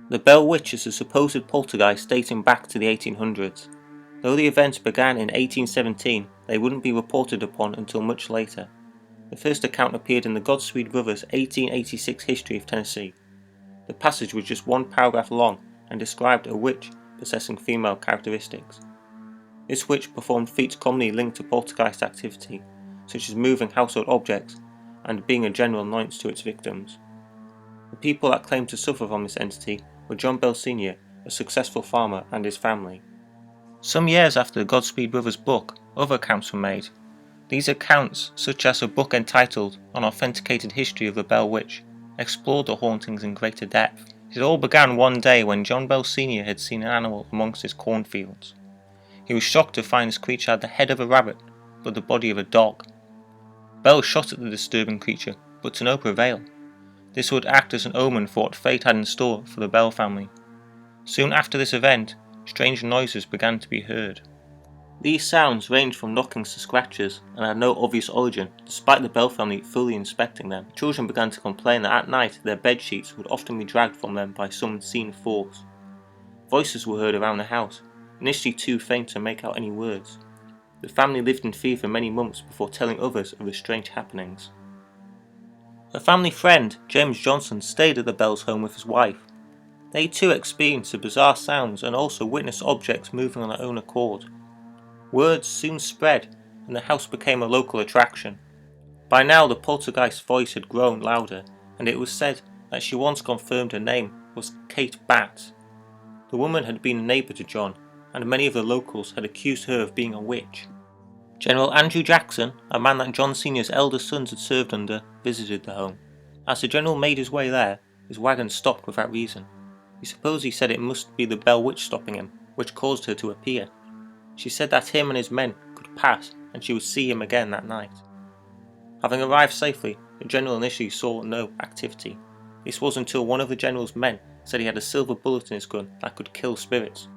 The Bell Witch is a supposed poltergeist dating back to the 1800s. Though the events began in 1817, they wouldn't be reported upon until much later. The first account appeared in the Godspeed Brothers' 1886 History of Tennessee. The passage was just one paragraph long and described a witch possessing female characteristics. This witch performed feats commonly linked to poltergeist activity, such as moving household objects and being a general annoyance to its victims. The people that claimed to suffer from this entity were John Bell Sr., a successful farmer, and his family. Some years after the Godspeed Brothers book, other accounts were made. These accounts, such as a book entitled An Authenticated History of the Bell Witch, explored the hauntings in greater depth. It all began one day when John Bell Sr. had seen an animal amongst his cornfields. He was shocked to find this creature had the head of a rabbit, but the body of a dog. Bell shot at the disturbing creature, but to no avail. This would act as an omen for what fate had in store for the Bell family. Soon after this event, strange noises began to be heard. These sounds ranged from knockings to scratches and had no obvious origin, despite the Bell family fully inspecting them. Children began to complain that at night their bed sheets would often be dragged from them by some unseen force. Voices were heard around the house, initially too faint to make out any words. The family lived in fear for many months before telling others of the strange happenings. A family friend, James Johnson, stayed at the Bell's home with his wife. They too experienced the bizarre sounds and also witnessed objects moving on their own accord. Words soon spread and the house became a local attraction. By now the poltergeist's voice had grown louder, and it was said that she once confirmed her name was Kate Batts. The woman had been a neighbour to John, and many of the locals had accused her of being a witch. General Andrew Jackson, a man that John Sr.'s elder sons had served under, visited the home. As the general made his way there, his wagon stopped without reason. He supposed he said it must be the Bell Witch stopping him, which caused her to appear. She said that him and his men could pass and she would see him again that night. Having arrived safely, the general initially saw no activity. This was until one of the general's men said he had a silver bullet in his gun that could kill spirits.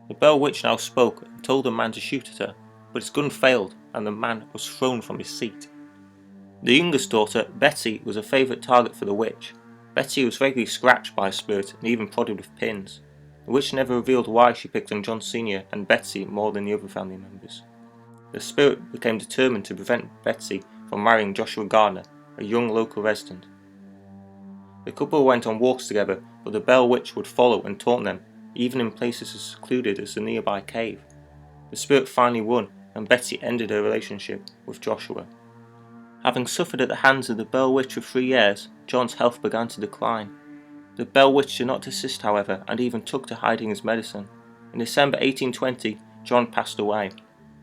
The Bell Witch now spoke and told the man to shoot at her, but his gun failed and the man was thrown from his seat. The youngest daughter, Betty, was a favourite target for the witch. Betty was regularly scratched by a spirit and even prodded with pins. The witch never revealed why she picked on John Sr. and Betsy more than the other family members. The spirit became determined to prevent Betsy from marrying Joshua Gardner, a young local resident. The couple went on walks together, but the Bell Witch would follow and taunt them, even in places as secluded as the nearby cave. The spirit finally won, and Betsy ended her relationship with Joshua. Having suffered at the hands of the Bell Witch for 3 years, John's health began to decline. The Bell Witch did not desist, however, and even took to hiding his medicine. In December 1820, John passed away.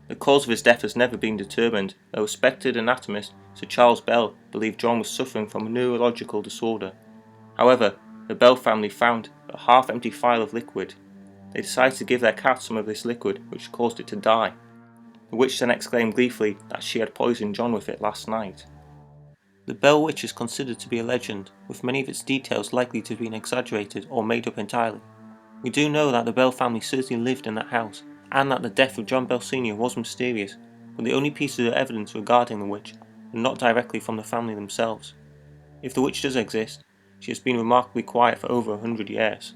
The cause of his death has never been determined, though respected anatomist Sir Charles Bell believed John was suffering from a neurological disorder. However, the Bell family found a half-empty phial of liquid. They decided to give their cat some of this liquid, which caused it to die. The witch then exclaimed gleefully that she had poisoned John with it last night. The Bell Witch is considered to be a legend, with many of its details likely to have been exaggerated or made up entirely. We do know that the Bell family certainly lived in that house, and that the death of John Bell Sr. was mysterious, but the only pieces of evidence regarding the witch are not directly from the family themselves. If the witch does exist, she has been remarkably quiet for over 100 years.